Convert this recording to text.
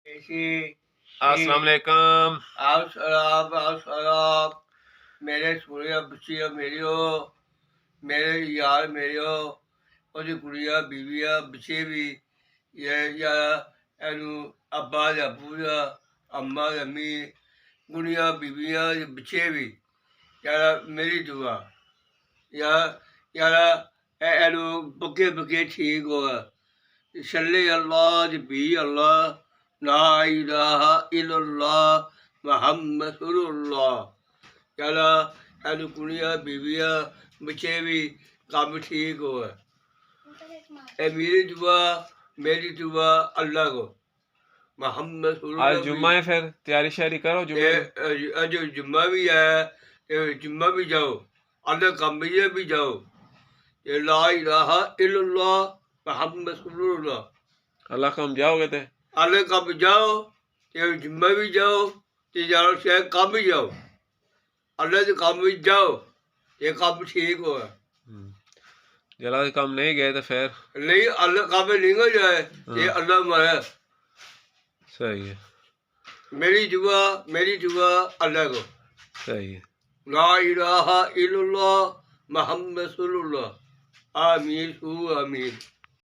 अस्सलाम वालेकुम। आप मेरे सोने बच्चे मेरे यार और कुड़िया बीविया बच्चे भी अब्बा अबू अम्मा अम्मी कुड़िया बीविया बच्चे भी यार मेरी दुआ यार पक्के पक्के ठीक हो सल्ले अल्लाह भी अल्लाह ला इलाहा इल्लल्लाह मुहम्मद रसूलुल्लाह यारा सानू कुड़ियां बीवियां बच्चे भी कम ठीक हो मेरी दुआ अल्लाह को मोहम्मद आज जुम्मा है, फिर तैयारी शारी करो जुम्मे की। आज जुम्मा भी है, जुम्मा भी जाओ, अल्लाह कम भी जाओ। ये ला इलाहा इल्लल्लाह मुहम्मद रसूलुल्लाह अल्लाह कम जाओगे थे अल्लाह कम जाओ, जुम्मा भी जाओ, यारो शायद कम भी जाओ, अल्लाह के काम भी जाओ, ये काम ठीक हो जला काम नहीं गए तो फिर नहीं अल्लाह काम नहीं हो जाए ये अल्लाह मारा सही है। मेरी दुआ अल्लाह को सही है। ला इलाहा इल्लल्लाह मुहम्मद रसूलुल्लाह आमीन आमीन।